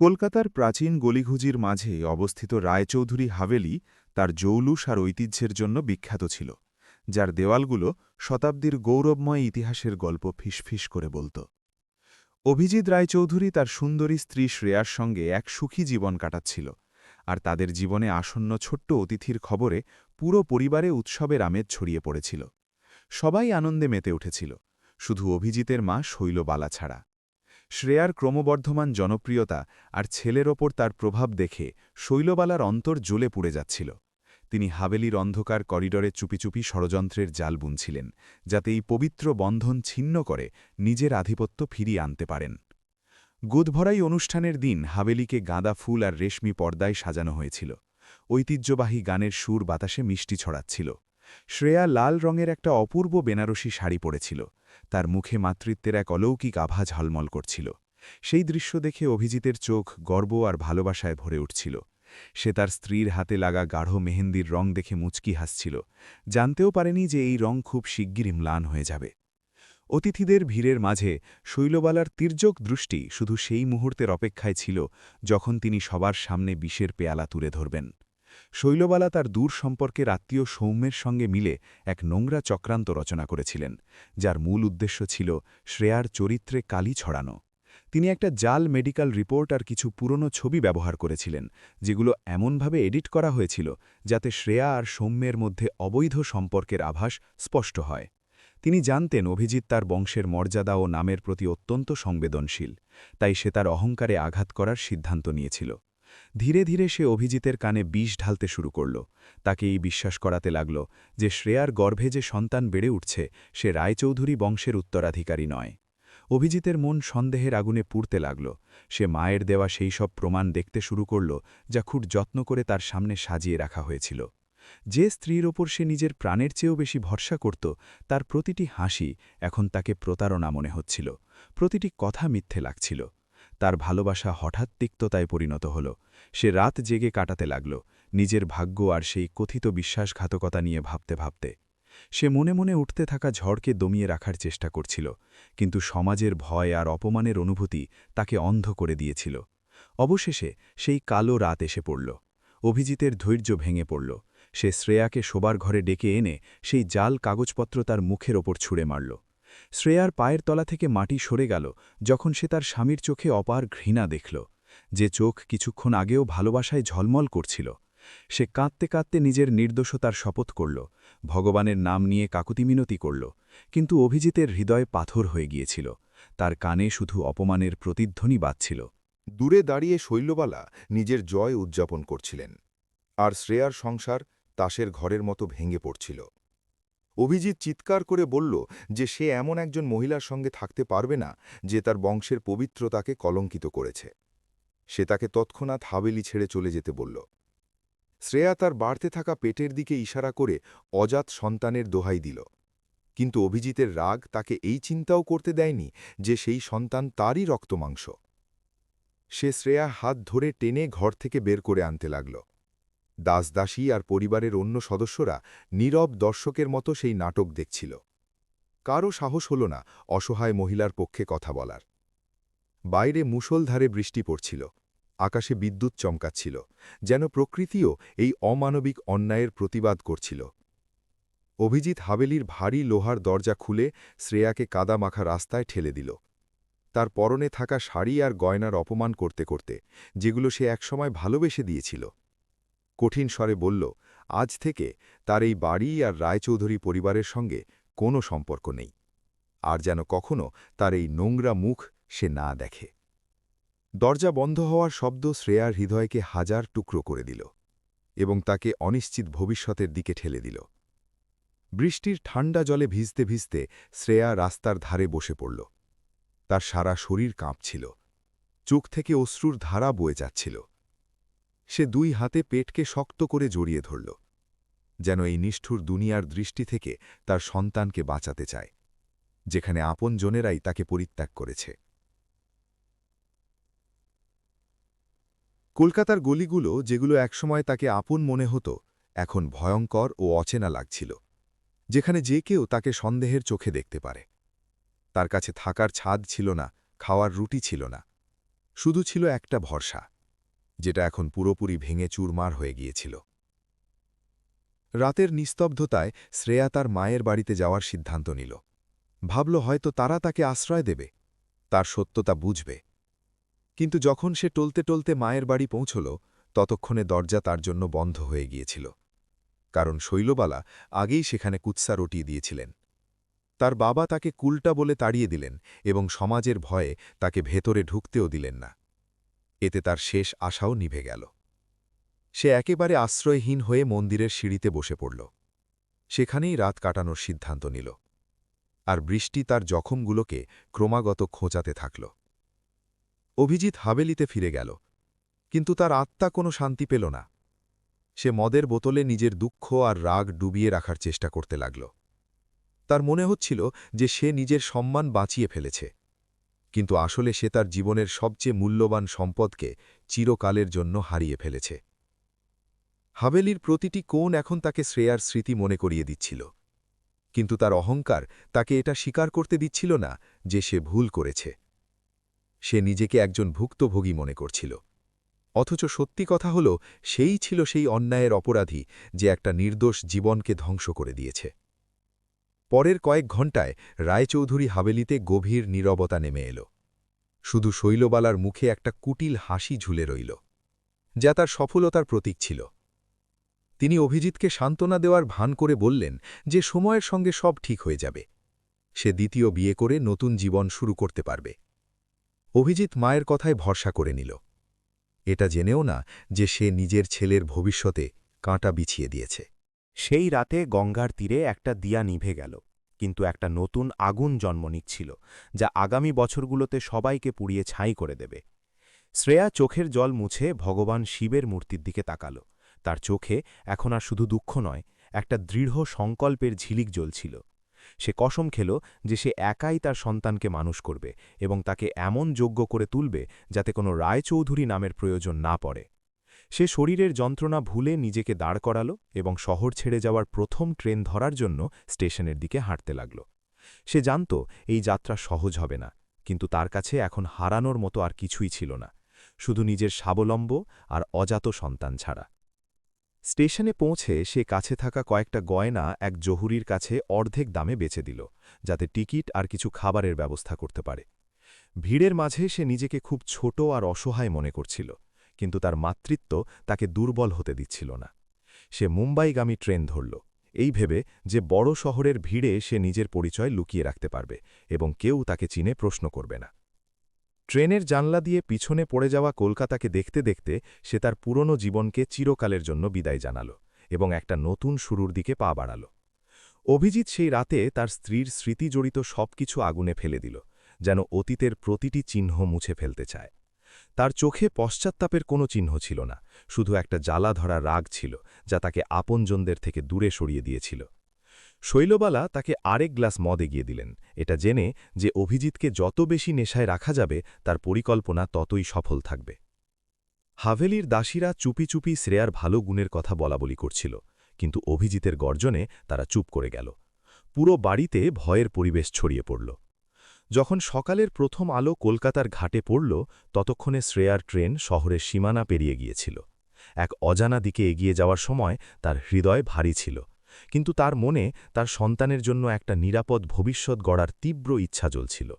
কলকাতার প্রাচীন গলিঘুজির মাঝে অবস্থিত রায়চৌধুরী হাভেলি তার জৌলুস আর ঐতিহ্যের জন্য বিখ্যাত ছিল, যার দেওয়ালগুলো শতাব্দীর গৌরবময় ইতিহাসের গল্প ফিসফিস করে বলত। অভিজিৎ রায়চৌধুরী তার সুন্দরী স্ত্রী শ্রেয়ার সঙ্গে এক সুখী জীবন কাটাচ্ছিল, আর তাদের জীবনে আসন্ন ছোট্ট অতিথির খবরে পুরো পরিবারে উৎসবের আমেজ ছড়িয়ে পড়েছিল। সবাই আনন্দে মেতে উঠেছিল, শুধু অভিজিতের মা শৈলবালা ছাড়া। শ্রেয়ার ক্রমবর্ধমান জনপ্রিয়তা আর ছেলের ওপর তার প্রভাব দেখে শৈলবালার অন্তর জ্বলে পুড়ে যাচ্ছিল। তিনি হাভেলির অন্ধকার করিডরে চুপি চুপি ষড়যন্ত্রের জাল বুনছিলেন, যাতে এই পবিত্র বন্ধন ছিন্ন করে নিজের আধিপত্য ফিরিয়ে আনতে পারেন। গোদভরাই অনুষ্ঠানের দিন হাভেলিকে গাঁদা ফুল আর রেশমি পর্দায় সাজানো হয়েছিল। ঐতিহ্যবাহী গানের সুর বাতাসে মিষ্টি ছড়াচ্ছিল। শ্রেয়া লাল রঙের একটা অপূর্ব বেনারসি শাড়ি পরেছিল, তার মুখে মাতৃত্বের এক অলৌকিক আভা ঝলমল করছিল। সেই দৃশ্য দেখে অভিজিতের চোখ গর্ব আর ভালোবাসায় ভরে উঠছিল। সে তার স্ত্রীর হাতে লাগা গাঢ় মেহেন্দির রং দেখে মুচকি হাসছিল, জানতেও পারেনি যে এই রং খুব শিগগিরই ম্লান হয়ে যাবে। অতিথিদের ভিড়ের মাঝে শৈলবালার তির্যক দৃষ্টি শুধু সেই মুহূর্তের অপেক্ষায় ছিল যখন তিনি সবার সামনে বিষের পেয়ালা তুলে ধরবেন। শৈলবালা তার দূর সম্পর্কের আত্মীয় সৌম্যের সঙ্গে মিলে এক নোংরা চক্রান্ত রচনা করেছিলেন, যার মূল উদ্দেশ্য ছিল শ্রেয়ার চরিত্রে কালি ছড়ানো। তিনি একটা জাল মেডিকেল রিপোর্ট আর কিছু পুরনো ছবি ব্যবহার করেছিলেন, যেগুলো এমনভাবে এডিট করা হয়েছিল যাতে শ্রেয়া আর সৌম্যের মধ্যে অবৈধ সম্পর্কের আভাস স্পষ্ট হয়। তিনি জানতেন অভিজিৎ তার বংশের মর্যাদা ও নামের প্রতি অত্যন্ত সংবেদনশীল, তাই সে তার অহংকারে আঘাত করার সিদ্ধান্ত নিয়েছিল। ধীরে ধীরে সে অভিজিতের কানে বিষ ঢালতে শুরু করল, তাকে এই বিশ্বাস করাতে লাগল যে শ্রেয়ার গর্ভে যে সন্তান বেড়ে উঠছে সে রায়চৌধুরী বংশের উত্তরাধিকারী নয়। অভিজিতের মন সন্দেহের আগুনে পুড়তে লাগল। সে মায়ের দেওয়া সেই সব প্রমাণ দেখতে শুরু করল, যা খুব যত্ন করে তার সামনে সাজিয়ে রাখা হয়েছিল। যে স্ত্রীর ওপর সে নিজের প্রাণের চেয়েও বেশি ভরসা করত, তার প্রতিটি হাসি এখন তাকে প্রতারণা মনে হচ্ছিল, প্রতিটি কথা মিথ্যে লাগছিল। তার ভালোবাসা হঠাৎ তিক্ততায় পরিণত হল। সে রাত জেগে কাটাতে লাগল, নিজের ভাগ্য আর সেই কথিত বিশ্বাসঘাতকতা নিয়ে ভাবতে ভাবতে। সে মনে মনে উঠতে থাকা ঝড়কে দমিয়ে রাখার চেষ্টা করছিল, কিন্তু সমাজের ভয় আর অপমানের অনুভূতি তাকে অন্ধ করে দিয়েছিল। অবশেষে সেই কালো রাত এসে পড়ল। অভিজিতের ধৈর্য ভেঙে পড়ল। সে শ্রেয়াকে শোবার ঘরে ডেকে এনে সেই জাল কাগজপত্র তার মুখের ওপর ছুঁড়ে মারল। শ্রেয়ার পায়ের তলা থেকে মাটি সরে গেল যখন সে তার স্বামীর চোখে অপার ঘৃণা দেখল, যে চোখ কিছুক্ষণ আগেও ভালোবাসায় ঝলমল করছিল। সে কাঁদতে কাঁদতে নিজের নির্দোষতার শপথ করল, ভগবানের নাম নিয়ে কাকুতি মিনতি করল, কিন্তু অভিজিতের হৃদয় পাথর হয়ে গিয়েছিল। তার কানে শুধু অপমানের প্রতিধ্বনি বাজছিল। দূরে দাঁড়িয়ে শৈলবালা নিজের জয় উদযাপন করছিলেন, আর শ্রেয়ার সংসার তাসের ঘরের মতো ভেঙে পড়ছিল। অভিজিৎ চিৎকার করে বলল যে সে এমন একজন মহিলার সঙ্গে থাকতে পারবে না যে তার বংশের পবিত্রতাকে কলঙ্কিত করেছে। সে তাকে তৎক্ষণাৎ হাভেলি ছেড়ে চলে যেতে বলল। শ্রেয়া তার বাড়তে থাকা পেটের দিকে ইশারা করে অজাত সন্তানের দোহাই দিল, কিন্তু অভিজিতের রাগ তাকে এই চিন্তাও করতে দেয়নি যে সেই সন্তান তারই রক্তমাংস। সে শ্রেয়া হাত ধরে টেনে ঘর থেকে বের করে আনতে লাগল। দাসদাসী আর পরিবারের অন্য সদস্যরা নীরব দর্শকের মতো সেই নাটক দেখছিল। কারও সাহস হল না অসহায় মহিলার পক্ষে কথা বলার। বাইরে মুষলধারে বৃষ্টি পড়ছিল, আকাশে বিদ্যুৎ চমকাচ্ছিল, যেন প্রকৃতিও এই অমানবিক অন্যায়ের প্রতিবাদ করছিল। অভিজিৎ হাভেলির ভারী লোহার দরজা খুলে শ্রেয়াকে কাদামাখা রাস্তায় ঠেলে দিল। তার পরনে থাকা শাড়ি আর গয়নার অপমান করতে করতে, যেগুলো সে একসময় ভালোবেসে দিয়েছিল। কঠিন স্বরে বলল, আজ থেকে তার এই বাড়ি আর রায়চৌধুরী পরিবারের সঙ্গে কোনো সম্পর্ক নেই, আর যেন কখনো তার এই নোংরা মুখ সে না দেখে। দরজা বন্ধ হওয়ার শব্দ শ্রেয়ার হৃদয়কে হাজার টুকরো করে দিল এবং তাকে অনিশ্চিত ভবিষ্যতের দিকে ঠেলে দিল। বৃষ্টির ঠান্ডা জলে ভিজতে ভিজতে শ্রেয়া রাস্তার ধারে বসে পড়ল। তার সারা শরীর কাঁপছিল, চোখ থেকে অশ্রুর ধারা বয়ে যাচ্ছিল। সে দুই হাতে পেটকে শক্ত করে জড়িয়ে ধরল, যেন এই নিষ্ঠুর দুনিয়ার দৃষ্টি থেকে তার সন্তানকে বাঁচাতে চায়, যেখানে আপন জনেরাই তাকে পরিত্যাগ করেছে। কলকাতার গলিগুলো, যেগুলো একসময় তাকে আপন মনে হতো, এখন ভয়ঙ্কর ও অচেনা লাগছিল, যেখানে যে কেউ তাকে সন্দেহের চোখে দেখতে পারে। তার কাছে থাকার ছাদ ছিল না, খাওয়ার রুটি ছিল না, শুধু ছিল একটা ভরসা, যেটা এখন পুরোপুরি ভেঙে চুরমার হয়ে গিয়েছিল। রাতের নিস্তব্ধতায় শ্রেয়া তার মায়ের বাড়িতে যাওয়ার সিদ্ধান্ত নিল। ভাবল হয়তো তারা তাকে আশ্রয় দেবে, তার সত্যতা বুঝবে। কিন্তু যখন সে টলতে টলতে মায়ের বাড়ি পৌঁছল, ততক্ষণে দরজা তার জন্য বন্ধ হয়ে গিয়েছিল। কারণ শৈলবালা আগেই সেখানে কুৎসা রটিয়ে দিয়েছিলেন। তার বাবা তাকে কুলটা বলে তাড়িয়ে দিলেন এবং সমাজের ভয়ে তাকে ভেতরে ঢুকতেও দিলেন না। এতে তার শেষ আশাও নিভে গেল। সে একেবারে আশ্রয়হীন হয়ে মন্দিরের সিঁড়িতে বসে পড়ল। সেখানেই রাত কাটানোর সিদ্ধান্ত নিল। আর বৃষ্টি তার জখমগুলোকে ক্রমাগত খোঁচাতে থাকল। অভিজিৎ হাভেলিতে ফিরে গেল, কিন্তু তার আত্মা কোনো শান্তি পেল না। সে মদের বোতলে নিজের দুঃখ আর রাগ ডুবিয়ে রাখার চেষ্টা করতে লাগল। তার মনে হচ্ছিল যে সে নিজের সম্মান বাঁচিয়ে ফেলেছে, কিন্তু আসলে সে তার জীবনের সবচেয়ে মূল্যবান সম্পদকে চিরকালের জন্য হারিয়ে ফেলেছে। হাভেলির প্রতিটি কোণ এখন তাকে শ্রেয়ার স্মৃতি মনে করিয়ে দিচ্ছিল, কিন্তু তার অহংকার তাকে এটা স্বীকার করতে দিচ্ছিল না যে সে ভুল করেছে। সে নিজেকে একজন ভুক্তভোগী মনে করছিল, অথচ সত্যি কথা হল সেই ছিল সেই অন্যায়ের অপরাধী যে একটা নির্দোষ জীবনকে ধ্বংস করে দিয়েছে। পরের কয়েক ঘণ্টায় রায়চৌধুরী হাভেলিতে গভীর নীরবতা নেমে এল। শুধু শৈলবালার মুখে একটা কুটিল হাসি ঝুলে রইল, যা তার সফলতার প্রতীক ছিল। তিনি অভিজিৎকে সান্ত্বনা দেওয়ার ভান করে বললেন যে সময়ের সঙ্গে সব ঠিক হয়ে যাবে। সে দ্বিতীয় বিয়ে করে নতুন জীবন শুরু করতে পারবে। অভিজিৎ মায়ের কথায় ভরসা করে নিল, এটা জেনেও না যে সে নিজের ছেলের ভবিষ্যতে কাঁটা বিছিয়ে দিয়েছে। সেই রাতে গঙ্গার তীরে একটা দিয়া নিভে গেল, কিন্তু একটা নতুন আগুন জন্ম নিচ্ছিল, যা আগামী বছরগুলোতে সবাইকে পুড়িয়ে ছাই করে দেবে। শ্রেয়া চোখের জল মুছে ভগবান শিবের মূর্তির দিকে তাকাল। তার চোখে এখন আর শুধু দুঃখ নয়, একটা দৃঢ় সংকল্পের ঝিলিক জ্বলছিল। সে কসম খেল যে সে একাই তার সন্তানকে মানুষ করবে এবং তাকে এমন যোগ্য করে তুলবে যাতে কোনো রায়চৌধুরী নামের প্রয়োজন না পড়ে। সে শরীরের যন্ত্রণা ভুলে নিজেকে দাঁড় করালো এবং শহর ছেড়ে যাওয়ার প্রথম ট্রেন ধরার জন্য স্টেশনের দিকে হাঁটতে লাগল। সে জানত এই যাত্রা সহজ হবে না, কিন্তু তার কাছে এখন হারানোর মতো আর কিছুই ছিল না, শুধু নিজের স্বাবলম্ব আর অজাত সন্তান ছাড়া। স্টেশনে পৌঁছে সে কাছে থাকা কয়েকটা গয়না এক জহুরির কাছে অর্ধেক দামে বেচে দিল, যাতে টিকিট আর কিছু খাবারের ব্যবস্থা করতে পারে। ভিড়ের মাঝে সে নিজেকে খুব ছোট আর অসহায় মনে করছিল, কিন্তু তার মাতৃত্ব তাকে দুর্বল হতে দিচ্ছিল না। সে মুম্বাইগামী ট্রেন ধরল, এই ভেবে যে বড় শহরের ভিড়ে সে নিজের পরিচয় লুকিয়ে রাখতে পারবে এবং কেউ তাকে চিনে প্রশ্ন করবে না। ট্রেনের জানলা দিয়ে পিছনে পড়ে যাওয়া কলকাতাকে দেখতে দেখতে সে তার পুরনো জীবনকে চিরকালের জন্য বিদায় জানাল এবং একটা নতুন শুরুর দিকে পা বাড়াল। অভিজিৎ সেই রাতে তার স্ত্রীর স্মৃতি জড়িত সবকিছু আগুনে ফেলে দিল, যেন অতীতের প্রতিটি চিহ্ন মুছে ফেলতে চায়। তার চোখে পশ্চাত্তাপের কোনো চিহ্ন ছিল না, শুধু একটা জ্বালা ধরা রাগ ছিল যা তাকে আপনজনদের থেকে দূরে সরিয়ে দিয়েছিল। শৈলবালা তাকে আরেক গ্লাস মদ এগিয়ে দিলেন, এটা জেনে যে অভিজিৎকে যত বেশি নেশায় রাখা যাবে তার পরিকল্পনা ততই সফল থাকবে। হাভেলির দাসীরা চুপি চুপি শ্রেয়ার ভালো গুণের কথা বলাবলি করছিল, কিন্তু অভিজিতের গর্জনে তারা চুপ করে গেল। পুরো বাড়িতে ভয়ের পরিবেশ ছড়িয়ে পড়ল। যখন সকালের প্রথম আলো কলকাতার ঘাটে পড়ল, ততক্ষণে শ্রেয়ার ট্রেন শহরের সীমানা পেরিয়ে গিয়েছিল। এক অজানা দিকে এগিয়ে যাওয়ার সময় তার হৃদয় ভারী ছিল, কিন্তু তার মনে তার সন্তানের জন্য একটা নিরাপদ ভবিষ্যৎ গড়ার তীব্র ইচ্ছা জ্বলছিল।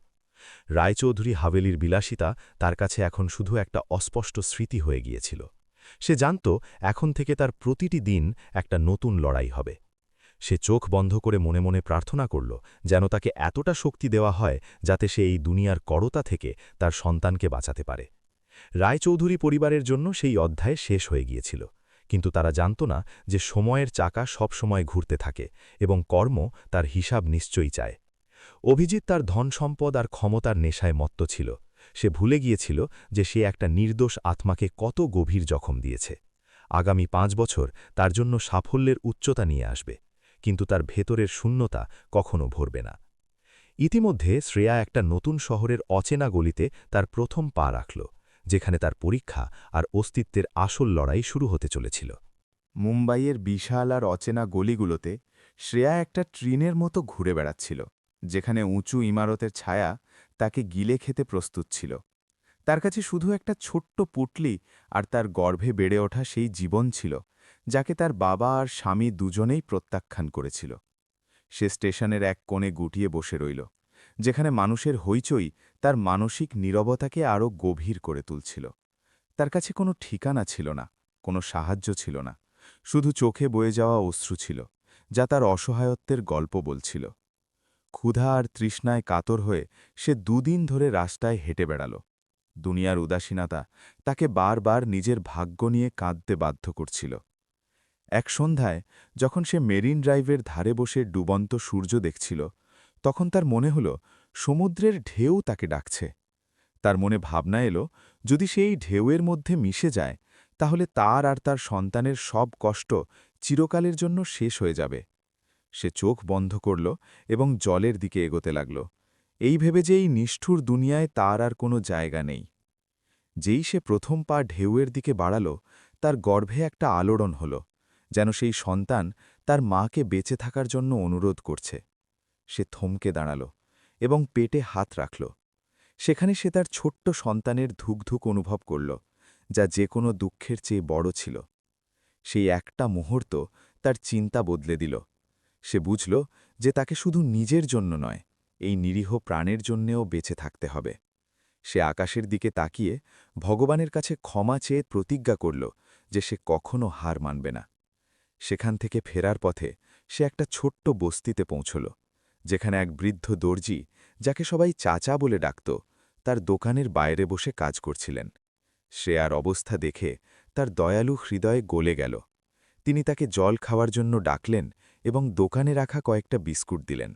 রায়চৌধুরী হাভেলির বিলাসিতা তার কাছে এখন শুধু একটা অস্পষ্ট স্মৃতি হয়ে গিয়েছিল। সে জানত এখন থেকে তার প্রতিটি দিন একটা নতুন লড়াই হবে। সে চোখ বন্ধ করে মনে মনে প্রার্থনা করল যেন তাকে এতটা শক্তি দেওয়া হয় যাতে সে এই দুনিয়ার করতা থেকে তার সন্তানকে বাঁচাতে পারে। রায়চৌধুরী পরিবারের জন্য সেই অধ্যায় শেষ হয়ে গিয়েছিল, কিন্তু তারা জানত না যে সময়ের চাকা সব সময় ঘুরতে থাকে এবং কর্ম তার হিসাব নিশ্চয়ই চায়। অভিজিৎ তার ধন সম্পদ আর ক্ষমতার নেশায় মত্ত ছিল। সে ভুলে গিয়েছিল যে সে একটা নির্দোষ আত্মাকে কত গভীর জখম দিয়েছে। আগামী 5 বছর তার জন্য সাফল্যের উচ্চতা নিয়ে আসবে, কিন্তু তার ভেতরের শূন্যতা কখনো ভরবে না। ইতিমধ্যে শ্রেয়া একটা নতুন শহরের অচেনা গলিতে তার প্রথম পা রাখল, যেখানে তার পরীক্ষা আর অস্তিত্বের আসল লড়াই শুরু হতে চলেছিল। মুম্বাইয়ের বিশাল আর অচেনা গলিগুলোতে শ্রেয়া একটা ট্রেনের মতো ঘুরে বেড়াচ্ছিল, যেখানে উঁচু ইমারতের ছায়া তাকে গিলে খেতে প্রস্তুত ছিল। তার কাছে শুধু একটা ছোট্ট পুটলি আর তার গর্ভে বেড়ে ওঠা সেই জীবন ছিল, যাকে তার বাবা আর স্বামী দুজনেই প্রত্যাখ্যান করেছিল। সে স্টেশনের এক কোণে গুটিয়ে বসে রইল, যেখানে মানুষের হইচই তার মানসিক নীরবতাকে আরও গভীর করে তুলছিল। তার কাছে কোনো ঠিকানা ছিল না, কোনো সাহায্য ছিল না, শুধু চোখে বয়ে যাওয়া অশ্রু ছিল, যা তার অসহায়ত্বের গল্প বলছিল। ক্ষুধা আর তৃষ্ণায় কাতর হয়ে সে দুদিন ধরে রাস্তায় হেঁটে বেড়াল। দুনিয়ার উদাসীনতা তাকে বারবার নিজের ভাগ্য নিয়ে কাঁদতে বাধ্য করছিল। এক সন্ধ্যায় যখন সে মেরিন ড্রাইভের ধারে বসে ডুবন্ত সূর্য দেখছিল, তখন তার মনে হল সমুদ্রের ঢেউ তাকে ডাকছে। তার মনে ভাবনা এলো, যদি সে এই ঢেউয়ের মধ্যে মিশে যায়, তাহলে তার আর তার সন্তানের সব কষ্ট চিরকালের জন্য শেষ হয়ে যাবে। সে চোখ বন্ধ করল এবং জলের দিকে এগোতে লাগল, এই ভেবে যে এই নিষ্ঠুর দুনিয়ায় তার আর কোনো জায়গা নেই। যেই সে প্রথম পা ঢেউয়ের দিকে বাড়াল, তার গর্ভে একটা আলোড়ন হল, যেন সেই সন্তান তার মাকে বেঁচে থাকার জন্য অনুরোধ করছে। সে থমকে দাঁড়াল এবং পেটে হাত রাখল। সেখানে সে তার ছোট্ট সন্তানের ধুকধুক অনুভব করল, যা যে কোনো দুঃখের চেয়ে বড় ছিল। সেই একটা মুহূর্ত তার চিন্তা বদলে দিল। সে বুঝল যে তাকে শুধু নিজের জন্য নয়, এই নিরীহ প্রাণের জন্যেও বেঁচে থাকতে হবে। সে আকাশের দিকে তাকিয়ে ভগবানের কাছে ক্ষমা চেয়ে প্রতিজ্ঞা করল যে সে কখনো হার মানবে না। সেখান থেকে ফেরার পথে সে একটা ছোট্ট বস্তিতে পৌঁছল, যেখানে এক বৃদ্ধ দর্জি, যাকে সবাই চাচা বলে ডাকত, তার দোকানের বাইরে বসে কাজ করছিলেন। শ্রেয়ার অবস্থা দেখে তার দয়ালু হৃদয়ে গলে গেল। তিনি তাকে জল খাওয়ার জন্য ডাকলেন এবং দোকানে রাখা কয়েকটা বিস্কুট দিলেন।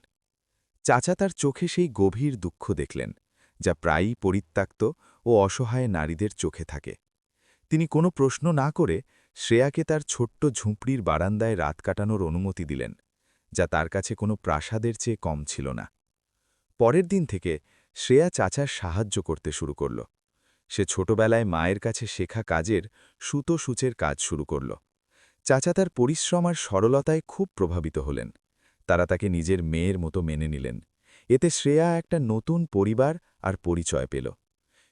চাচা তার চোখে সেই গভীর দুঃখ দেখলেন, যা প্রায়ই পরিত্যক্ত ও অসহায় নারীদের চোখে থাকে। তিনি কোনো প্রশ্ন না করে শ্রেয়াকে তার ছোট্ট ঝুঁপড়ির বারান্দায় রাত কাটানোর অনুমতি দিলেন, যা তার কাছে কোনো প্রাসাদের চেয়ে কম ছিল না। পরের দিন থেকে শ্রেয়া চাচার সাহায্য করতে শুরু করল। সে ছোটবেলায় মায়ের কাছে শেখা কাজের সুতো সূচের কাজ শুরু করল। চাচা তার পরিশ্রম আর সরলতায় খুব প্রভাবিত হলেন। তারা তাকে নিজের মেয়ের মতো মেনে নিলেন। এতে শ্রেয়া একটা নতুন পরিবার আর পরিচয় পেল।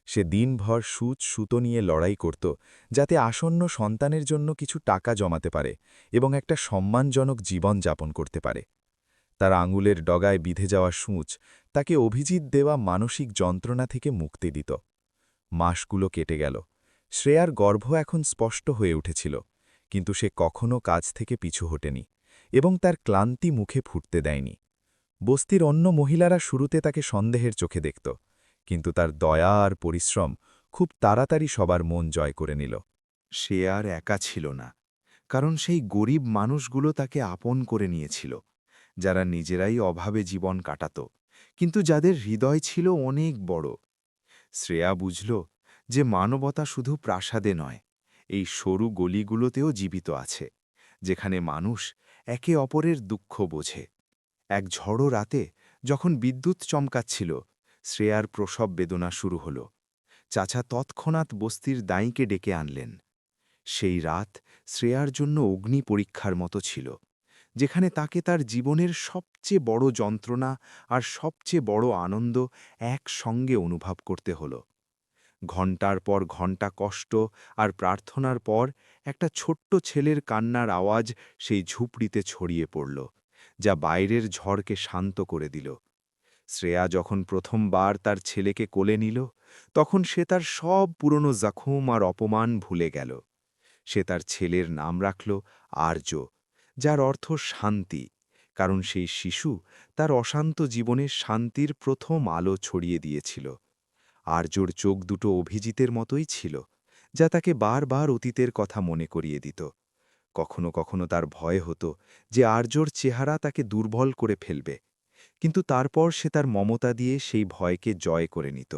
সে দিনভর সুতো নিয়ে লড়াই করত, যাতে আসন্ন সন্তানের জন্য কিছু টাকা জমাতে পারে এবং একটা সম্মানজনক জীবন যাপন করতে পারে। তার আঙুলের ডগায় বিঁধে যাওয়া সূচ তাকে অভিজিৎ দেওয়া মানসিক যন্ত্রণা থেকে মুক্তি দিত। মাসগুলো কেটে গেল। শ্রেয়ার গর্ভ এখন স্পষ্ট হয়ে উঠেছিল, কিন্তু সে কখনো কাজ থেকে পিছু হটেনি এবং তার ক্লান্তি মুখে ফুটতে দেয়নি। বস্তির অন্য মহিলারা শুরুতে তাকে সন্দেহের চোখে দেখত, কিন্তু তার দয়া আর পরিশ্রম খুব তাড়াতাড়ি সবার মন জয় করে নিল। সে আর একা ছিল না, কারণ সেই গরিব মানুষগুলো তাকে আপন করে নিয়েছিল, যারা নিজেরাই অভাবে জীবন কাটাত, কিন্তু যাদের হৃদয় ছিল অনেক বড়। শ্রেয়া বুঝল যে মানবতা শুধু প্রাসাদে নয়, এই সরু গলিগুলোতেও জীবিত আছে, যেখানে মানুষ একে অপরের দুঃখ বোঝে। এক ঝড়ো রাতে যখন বিদ্যুৎ চমকাচ্ছিল, শ্রেয়ার প্রসব বেদনা শুরু হল। চাচা তৎক্ষণাৎ বস্তির দাঁইকে ডেকে আনলেন। সেই রাত শ্রেয়ার জন্য অগ্নি পরীক্ষার মতো ছিল, যেখানে তাকে তার জীবনের সবচেয়ে বড় যন্ত্রণা আর সবচেয়ে বড় আনন্দ একসঙ্গে অনুভব করতে হল। ঘণ্টার পর ঘণ্টা কষ্ট আর প্রার্থনার পর একটা ছোট্ট ছেলের কান্নার আওয়াজ সেই ঝুপড়িতে ছড়িয়ে পড়ল, যা বাইরের ঝড়কে শান্ত করে দিল। শ্রেয়া যখন প্রথমবার তার ছেলেকে কোলে নিল, তখন সে তার সব পুরনো জখম আর অপমান ভুলে গেল। সে তার ছেলের নাম রাখল আর্য, যার অর্থ শান্তি, কারণ সেই শিশু তার অশান্ত জীবনে শান্তির প্রথম আলো ছড়িয়ে দিয়েছিল। আর্যর চোখ দুটো অভিজিতের মতোই ছিল, যা তাকে বারবার অতীতের কথা মনে করিয়ে দিত। কখনো কখনো তার ভয় হতো যে আর্যর চেহারা তাকে দুর্বল করে ফেলবে, কিন্তু তারপর সে তার মমতা দিয়ে সেই ভয়কে জয় করে নিত।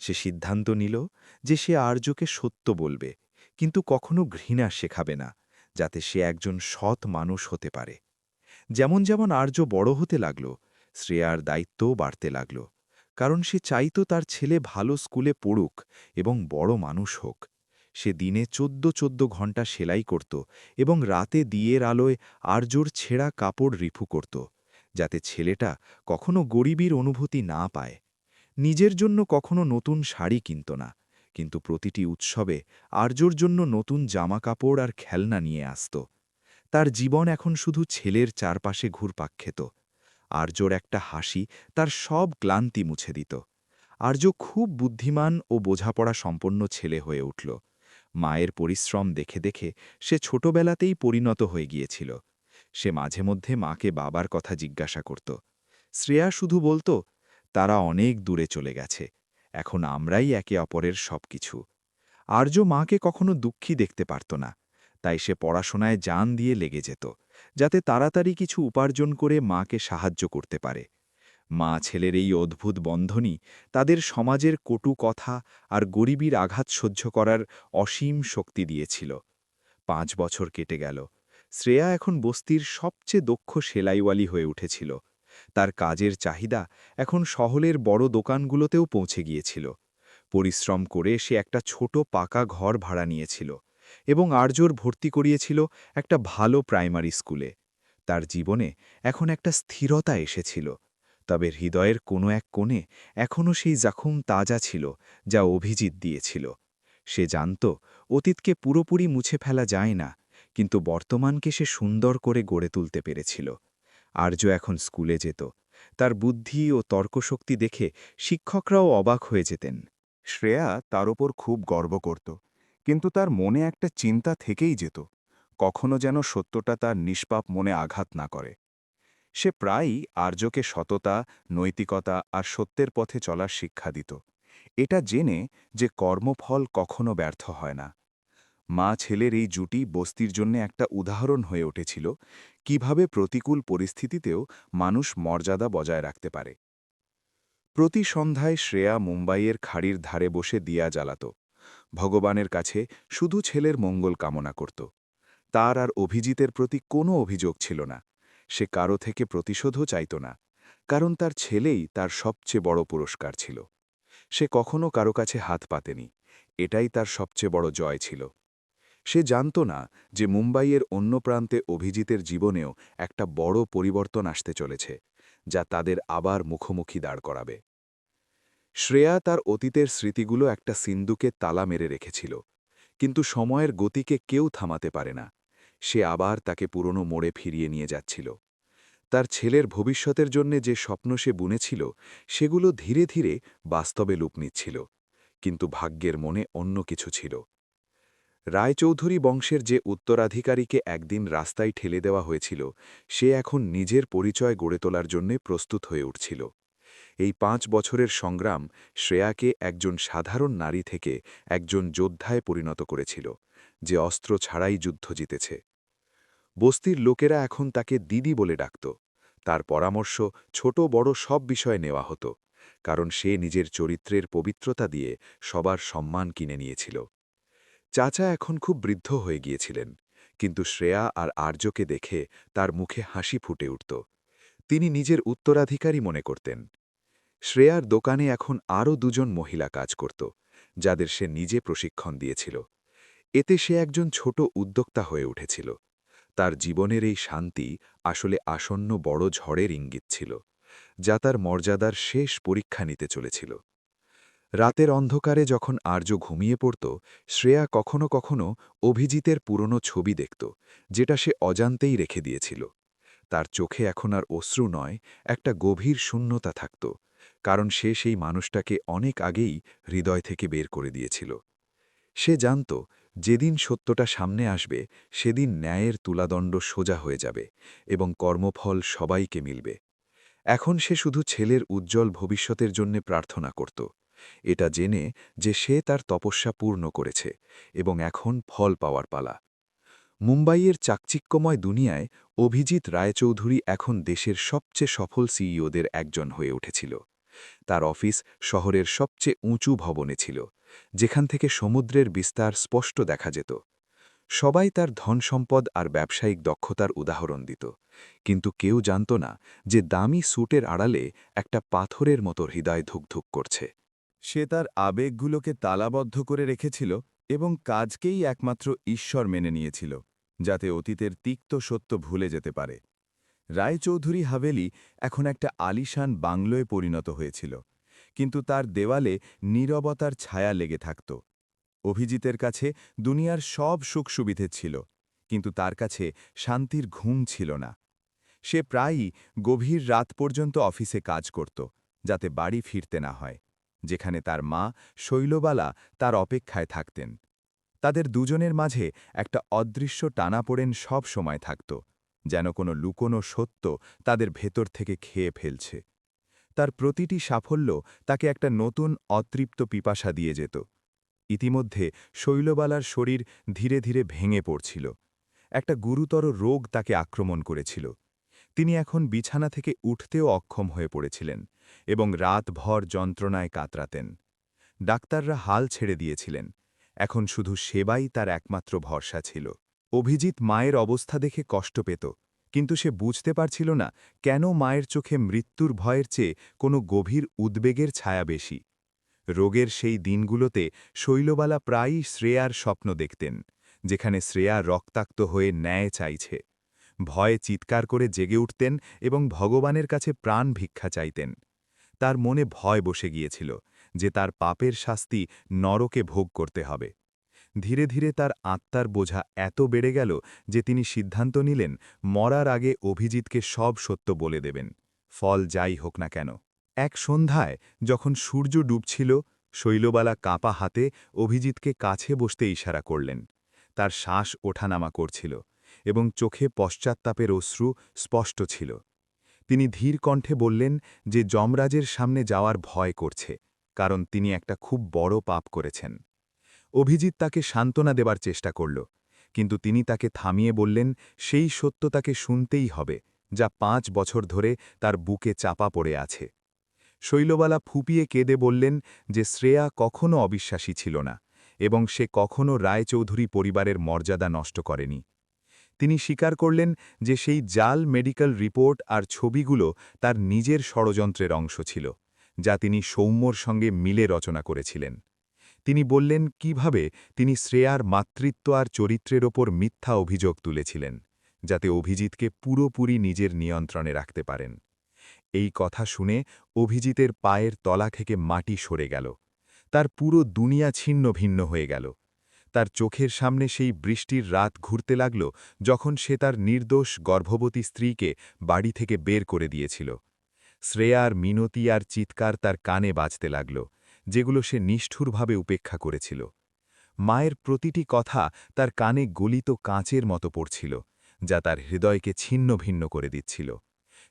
সে সিদ্ধান্ত নিল যে সে আর্যকে সত্য বলবে, কিন্তু কখনো ঘৃণা শেখাবে না, যাতে সে একজন সৎ মানুষ হতে পারে। যেমন যেমন আর্য বড় হতে লাগল, শ্রেয়ার দায়িত্বও বাড়তে লাগল, কারণ সে চাইত তার ছেলে ভালো স্কুলে পড়ুক এবং বড় মানুষ হোক। সে দিনে 14 ঘণ্টা সেলাই করত এবং রাতে দিয়ের আলোয় আর্যর ছেঁড়া কাপড় রিফু করত, যাতে ছেলেটা কখনো গরিবীর অনুভূতি না পায়। নিজের জন্য কখনো নতুন শাড়ি কিনত না, কিন্তু প্রতিটি উৎসবে আর্যর জন্য নতুন জামাকাপড় আর খেলনা নিয়ে আসত। তার জীবন এখন শুধু ছেলের চারপাশে ঘুরপাক খেত। আর্যর একটা হাসি তার সব ক্লান্তি মুছে দিত। আর্য খুব বুদ্ধিমান ও বোঝাপড়া সম্পন্ন ছেলে হয়ে উঠল। মায়ের পরিশ্রম দেখে দেখে সে ছোটবেলাতেই পরিণত হয়ে গিয়েছিল। সে মাঝে মধ্যে মাকে বাবার কথা জিজ্ঞাসা করত। শ্রেয়া শুধু বলতো, তারা অনেক দূরে চলে গেছে, এখন আমরাই একে অপরের সবকিছু। আর্য মাকে কখনো দুঃখী দেখতে পারত না, তাই সে পড়াশোনায় জান দিয়ে লেগে যেত, যাতে তাড়াতাড়ি কিছু উপার্জন করে মাকে সাহায্য করতে পারে। মা ছেলের এই অদ্ভুত বন্ধনই তাদের সমাজের কটু কথা আর গরিবীর আঘাত সহ্য করার অসীম শক্তি দিয়েছিল। 5 বছর কেটে গেল। শ্রেয়া এখন বস্তির সবচেয়ে দক্ষ সেলাইওয়ালি হয়ে উঠেছিল। তার কাজের চাহিদা এখন শহরের বড় দোকানগুলোতেও পৌঁছে গিয়েছিল। পরিশ্রম করে সে একটা ছোট পাকা ঘর ভাড়া নিয়েছিল এবং আর্যর ভর্তি করিয়েছিল একটা ভালো প্রাইমারি স্কুলে। তার জীবনে এখন একটা স্থিরতা এসেছিল, তবে হৃদয়ের কোনো এক কোণে এখনও সেই জখম তাজা ছিল যা অভিজিৎ দিয়েছিল। সে জানত অতীতকে পুরোপুরি মুছে ফেলা যায় না, কিন্তু বর্তমানকে সে সুন্দর করে গড়ে তুলতে পেরেছিল। আর্য এখন স্কুলে যেত। তার বুদ্ধি ও তর্কশক্তি দেখে শিক্ষকরাও অবাক হয়ে যেতেন। শ্রেয়া তার ওপর খুব গর্ব করত, কিন্তু তার মনে একটা চিন্তা থেকেই যেত, কখনো যেন সত্যটা তার নিষ্পাপ মনে আঘাত না করে। সে প্রায়ই আর্যকে সততা, নৈতিকতা আর সত্যের পথে চলার শিক্ষা দিত, এটা জেনে যে কর্মফল কখনো ব্যর্থ হয় না। মা ছেলের এই জুটি বস্তির জন্য একটা উদাহরণ হয়ে উঠেছিল, কিভাবে প্রতিকূল পরিস্থিতিতেও মানুষ মর্যাদা বজায় রাখতে পারে। প্রতি সন্ধ্যায় শ্রেয়া মুম্বাইয়ের খাড়ির ধারে বসে দিয়া জ্বালাত। ভগবানের কাছে শুধু ছেলের মঙ্গল কামনা করত। তার আর অভিজিতের প্রতি কোনো অভিযোগ ছিল না। সে কারো থেকে প্রতিশোধও চাইত না, কারণ তার ছেলেই তার সবচেয়ে বড় পুরস্কার ছিল। সে কখনো কারো কাছে হাত পাতেনি, এটাই তার সবচেয়ে বড় জয় ছিল। সে জানত না যে মুম্বাইয়ের অন্য প্রান্তে অভিজিতের জীবনেও একটা বড় পরিবর্তন আসতে চলেছে, যা তাদের আবার মুখোমুখি দাঁড় করাবে। শ্রেয়া তার অতীতের স্মৃতিগুলো একটা সিন্দুকে তালা মেরে রেখেছিল, কিন্তু সময়ের গতিকে কেউ থামাতে পারে না। সে আবার তাকে পুরনো মোড়ে ফিরিয়ে নিয়ে যাচ্ছিল। তার ছেলের ভবিষ্যতের জন্য যে স্বপ্ন সে বুনেছিল, সেগুলো ধীরে ধীরে বাস্তবে রূপ নিচ্ছিল, কিন্তু ভাগ্যের মনে অন্য কিছু ছিল। রায়চৌধুরী বংশের যে উত্তরাধিকারীকে একদিন রাস্তায় ঠেলে দেওয়া হয়েছিল, সে এখন নিজের পরিচয় গড়ে তোলার জন্য প্রস্তুত হয়ে উঠছিল। এই 5 বছরের সংগ্রাম শ্রেয়াকে একজন সাধারণ নারী থেকে একজন যোদ্ধায় পরিণত করেছিল, যে অস্ত্র ছাড়াই যুদ্ধ জিতেছে। বস্তির লোকেরা এখন তাকে দিদি বলে ডাকত। তার পরামর্শ ছোট বড় সব বিষয়ে নেওয়া হতো, কারণ সে নিজের চরিত্রের পবিত্রতা দিয়ে সবার সম্মান কিনে নিয়েছিল। চাচা এখন খুব বৃদ্ধ হয়ে গিয়েছিলেন, কিন্তু শ্রেয়া আর আর্যকে দেখে তার মুখে হাসি ফুটে উঠত। তিনি নিজের উত্তরাধিকারী মনে করতেন। শ্রেয়ার দোকানে এখন আরও 2 জন মহিলা কাজ করত, যাদের সে নিজে প্রশিক্ষণ দিয়েছিল। এতে সে একজন ছোট উদ্যোক্তা হয়ে উঠেছিল। তার জীবনের এই শান্তি আসলে আসন্ন বড় ঝড়ের ইঙ্গিত ছিল, যা তার মর্যাদার শেষ পরীক্ষা নিতে চলেছিল। রাতের অন্ধকারে যখন আর্য ঘুমিয়ে পড়ত, শ্রেয়া কখনো কখনো অভিজিতের পুরনো ছবি দেখত, যেটা সে অজান্তেই রেখে দিয়েছিল। তার চোখে এখন আর অশ্রু নয়, একটা গভীর শূন্যতা থাকত, কারণ সে সেই মানুষটাকে অনেক আগেই হৃদয় থেকে বের করে দিয়েছিল। সে জানত যেদিন সত্যটা সামনে আসবে, সেদিন ন্যায়ের তুলাদণ্ড সোজা হয়ে যাবে এবং কর্মফল সবাইকে মিলবে। এখন সে শুধু ছেলের উজ্জ্বল ভবিষ্যতের জন্য প্রার্থনা করত, এটা জেনে যে সে তার তপস্যা পূর্ণ করেছে এবং এখন ফল পাওয়ার পালা। মুম্বাইয়ের চাকচিক্যময় দুনিয়ায় অভিজিৎ রায়চৌধুরী এখন দেশের সবচেয়ে সফল সিইওদের একজন হয়ে উঠেছিল। তার অফিস শহরের সবচেয়ে উঁচু ভবনে ছিল, যেখান থেকে সমুদ্রের বিস্তার স্পষ্ট দেখা যেত। সবাই তার ধনসম্পদ আর ব্যবসায়িক দক্ষতার উদাহরণ দিত, কিন্তু কেউ জানত না যে দামি স্যুটের আড়ালে একটা পাথরের মতো হৃদয় ধুকধুক করছে। সে তার আবেগগুলোকে তালাবদ্ধ করে রেখেছিল এবং কাজকেই একমাত্র ঈশ্বর মেনে নিয়েছিল, যাতে অতীতের তিক্ত সত্য ভুলে যেতে পারে। রায়চৌধুরী হাভেলি এখন একটা আলিশান বাংলোয় পরিণত হয়েছিল, কিন্তু তার দেওয়ালে নীরবতার ছায়া লেগে থাকত। অভিজিতের কাছে দুনিয়ার সব সুখ সুবিধে ছিল, কিন্তু তার কাছে শান্তির ঘুম ছিল না। সে প্রায়ই গভীর রাত পর্যন্ত অফিসে কাজ করত, যাতে বাড়ি ফিরতে না হয়, যেখানে তার মা শৈলবালা তার অপেক্ষায় থাকতেন। তাদের দুজনের মাঝে একটা অদৃশ্য টানাপোড়েন সব সময় থাকত, যেন কোনো লুকোনো সত্য তাদের ভেতর থেকে খেয়ে ফেলছে। তার প্রতিটি সাফল্য তাকে একটা নতুন অতৃপ্ত পিপাসা দিয়ে যেত। ইতিমধ্যে শৈলবালার শরীর ধীরে ধীরে ভেঙে পড়ছিল। একটা গুরুতর রোগ তাকে আক্রমণ করেছিল। তিনি এখন বিছানা থেকে উঠতেও অক্ষম হয়ে পড়েছিলেন এবং রাতভর যন্ত্রণায় কাতরাতেন। ডাক্তাররা হাল ছেড়ে দিয়েছিলেন, এখন শুধু সেবাই তার একমাত্র ভরসা ছিল। অভিজিৎ মায়ের অবস্থা দেখে কষ্ট পেত, কিন্তু সে বুঝতে পারছিল না কেন মায়ের চোখে মৃত্যুর ভয়ের চেয়ে কোনো গভীর উদ্বেগের ছায়া বেশি। রোগের সেই দিনগুলোতে শৈলবালা প্রায়ই শ্রেয়ার স্বপ্ন দেখতেন, যেখানে শ্রেয়া রক্তাক্ত হয়ে ন্যায় চাইছে। ভয়ে চিৎকার করে জেগে উঠতেন এবং ভগবানের কাছে প্রাণ ভিক্ষা চাইতেন। তার মনে ভয় বসে গিয়েছিল যে তার পাপের শাস্তি নরকে ভোগ করতে হবে। ধীরে ধীরে তার আত্মার বোঝা এত বেড়ে গেল যে তিনি সিদ্ধান্ত নিলেন মরার আগে অভিজিৎকে সব সত্য বলে দেবেন, ফল যাই হোক না কেন। এক সন্ধ্যায় যখন সূর্য ডুবছিল, শৈলবালা কাঁপা হাতে অভিজিৎকে কাছে বসতে ইশারা করলেন। তার শ্বাস ওঠানামা করছিল এবং চোখে পশ্চাত্তাপের অশ্রু স্পষ্ট ছিল। তিনি ধীর কণ্ঠে বললেন যে যমরাজের সামনে যাওয়ার ভয় করছে, কারণ তিনি একটা খুব বড় পাপ করেছেন। অভিজিৎ তাকে সান্ত্বনা দেবার চেষ্টা করল, কিন্তু তিনি তাকে থামিয়ে বললেন সেই সত্য তাকে শুনতেই হবে, যা 5 বছর ধরে তার বুকে চাপা পড়ে আছে। শৈলবালা ফুপিয়ে কেঁদে বললেন যে শ্রেয়া কখনো অবিশ্বাসী ছিল না এবং সে কখনো রায়চৌধুরী পরিবারের মর্যাদা নষ্ট করেনি। তিনি স্বীকার করলেন যে সেই জাল মেডিকেল রিপোর্ট আর ছবিগুলো তার নিজের ষড়যন্ত্রের অংশ ছিল, যা তিনি সৌম্যর সঙ্গে মিলে রচনা করেছিলেন। তিনি বললেন কিভাবে তিনি শ্রেয়ার মাতৃত্ব আর চরিত্রের ওপর মিথ্যা অভিযোগ তুলেছিলেন, যাতে অভিজিৎকে পুরোপুরি নিজের নিয়ন্ত্রণে রাখতে পারেন। এই কথা শুনে অভিজিতের পায়ের তলা থেকে মাটি সরে গেল। তার পুরো দুনিয়া ছিন্ন ভিন্ন হয়ে গেল। তার চোখের সামনে সেই বৃষ্টির রাত ঘুরতে লাগল যখন সে তার নির্দোষ গর্ভবতী স্ত্রীকে বাড়ি থেকে বের করে দিয়েছিল। শ্রেয়ার মিনতি আর চিৎকার তার কানে বাজতে লাগল, যেগুলো সে নিষ্ঠুরভাবে উপেক্ষা করেছিল। মায়ের প্রতিটি কথা তার কানে গলিত কাঁচের মতো পড়ছিল, যা তার হৃদয়কে ছিন্ন ভিন্ন করে দিচ্ছিল।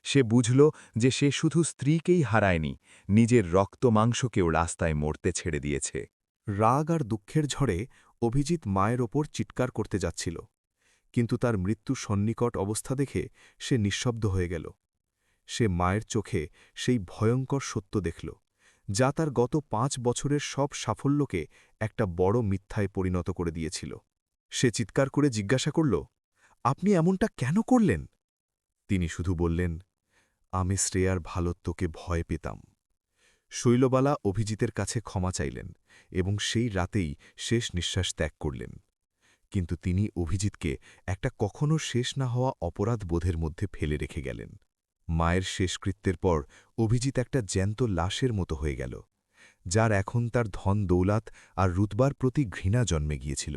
সে বুঝল যে সে শুধু স্ত্রীকেই হারায়নি, নিজের রক্ত মাংসকেও রাস্তায় মরতে ছেড়ে দিয়েছে। রাগ আর দুঃখের ঝড়ে অভিজিৎ মায়ের ওপর চিৎকার করতে যাচ্ছিল, কিন্তু তার মৃত্যু সন্নিকট অবস্থা দেখে সে নিঃশব্দ হয়ে গেল। সে মায়ের চোখে সেই ভয়ঙ্কর সত্য দেখল, যা তার গত 5 বছরের সব সাফল্যকে একটা বড় মিথ্যায় পরিণত করে দিয়েছিল। সে চিৎকার করে জিজ্ঞাসা করল, আপনি এমনটা কেন করলেন? তিনি শুধু বললেন, আমি শ্রেয়ার ভালোত্বকে ভয় পেতাম। শৈলবালা অভিজিতের কাছে ক্ষমা চাইলেন এবং সেই রাতেই শেষ নিঃশ্বাস ত্যাগ করলেন। কিন্তু তিনি অভিজিৎকে একটা কখনো শেষ না হওয়া অপরাধ বোধের মধ্যে ফেলে রেখে গেলেন। মায়ের শেষকৃত্যের পর অভিজিৎ একটা জ্যান্ত লাশের মতো হয়ে গেল, যার এখন তার ধন দৌলাত আর রুতবার প্রতি ঘৃণা জন্মে গিয়েছিল।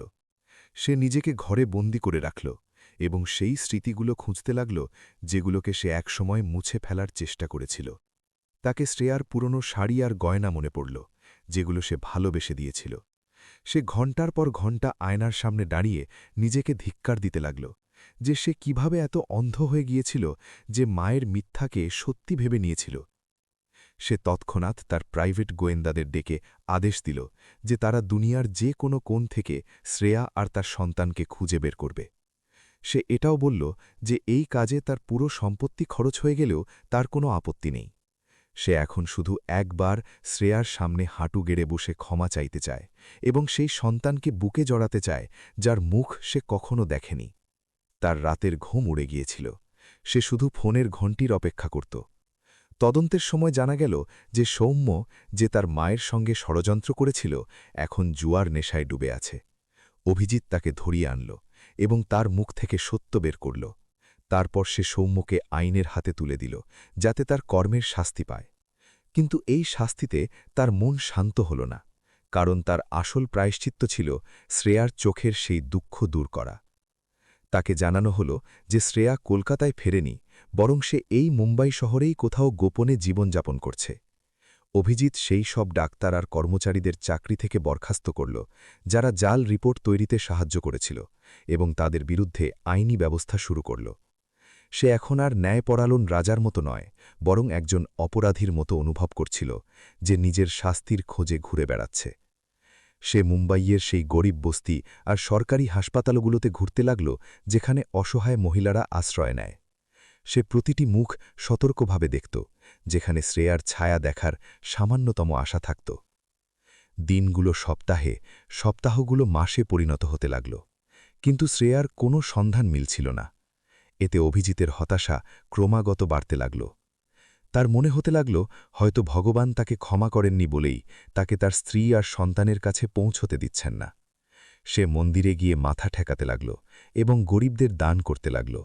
সে নিজেকে ঘরে বন্দি করে রাখল এবং সেই স্মৃতিগুলো খুঁজতে লাগল যেগুলোকে সে একসময় মুছে ফেলার চেষ্টা করেছিল। তাকে শ্রেয়ার পুরনো শাড়ি আর গয়না মনে পড়ল, যেগুলো সে ভালোবেসে দিয়েছিল। সে ঘণ্টার পর ঘণ্টা আয়নার সামনে দাঁড়িয়ে নিজেকে ধিক্কার দিতে লাগল যে সে কিভাবে এত অন্ধ হয়ে গিয়েছিল যে মায়ের মিথ্যাকে সত্যি ভেবে নিয়েছিল। সে তৎক্ষণাৎ তার প্রাইভেট গোয়েন্দাদের ডেকে আদেশ দিল যে তারা দুনিয়ার যে কোনো কোণ থেকে শ্রেয়া আর তার সন্তানকে খুঁজে বের করবে। সে এটাও বলল যে এই কাজে তার পুরো সম্পত্তি খরচ হয়ে গেলেও তার কোনো আপত্তি নেই। সে এখন শুধু একবার শ্রেয়ার সামনে হাঁটু গেড়ে বসে ক্ষমা চাইতে চায় এবং সেই সন্তানকে বুকে জড়াতে চায় যার মুখ সে কখনো দেখেনি। তার রাতের ঘুম উড়ে গিয়েছিল। সে শুধু ফোনের ঘণ্টির অপেক্ষা করত। তদন্তের সময় জানা গেল যে সৌম্য, যে তার মায়ের সঙ্গে ষড়যন্ত্র করেছিল, এখন জুয়ার নেশায় ডুবে আছে। অভিজিৎ তাকে ধরিয়ে আনল এবং তার মুখ থেকে সত্য বের করল। তারপর সে সৌম্যকে আইনের হাতে তুলে দিল, যাতে তার কর্মের শাস্তি পায়। কিন্তু এই শাস্তিতে তার মন শান্ত হল না, কারণ তার আসল প্রায়শ্চিত্ত ছিল শ্রেয়ার চোখের সেই দুঃখ দূর করা। তাকে জানানো হল যে শ্রেয়া কলকাতায় ফেরেনি, বরং সে এই মুম্বাই শহরেই কোথাও গোপনে জীবনযাপন করছে। অভিজিৎ সেই সব ডাক্তার আর কর্মচারীদের চাকরি থেকে বরখাস্ত করল যারা জাল রিপোর্ট তৈরিতে সাহায্য করেছিল, এবং তাদের বিরুদ্ধে আইনি ব্যবস্থা শুরু করল। সে এখন আর ন্যায়পরায়ণ রাজার মতো নয়, বরং একজন অপরাধীর মতো অনুভব করছিল যে নিজের শাস্তির খোঁজে ঘুরে বেড়াচ্ছে। সে মুম্বাইয়ের সেই গরিব বস্তি আর সরকারি হাসপাতালগুলোতে ঘুরতে লাগল যেখানে অসহায় মহিলারা আশ্রয় নেয়। সে প্রতিটি মুখ সতর্কভাবে দেখত, যেখানে শ্রেয়ার ছায়া দেখার সামান্যতম আশা থাকত। দিনগুলো সপ্তাহে, সপ্তাহগুলো মাসে পরিণত হতে লাগল, কিন্তু শ্রেয়ার কোনো সন্ধান মিলছিল না। এতে অভিজিতের হতাশা ক্রমাগত বাড়তে লাগল। তার মনে হতে লাগল হয়তো ভগবান তাকে ক্ষমা করেননি বলেই তাকে তার স্ত্রী আর সন্তানের কাছে পৌঁছতে দিচ্ছেন না। সে মন্দিরে গিয়ে মাথা ঠেকাতে লাগল এবং গরিবদের দান করতে লাগল,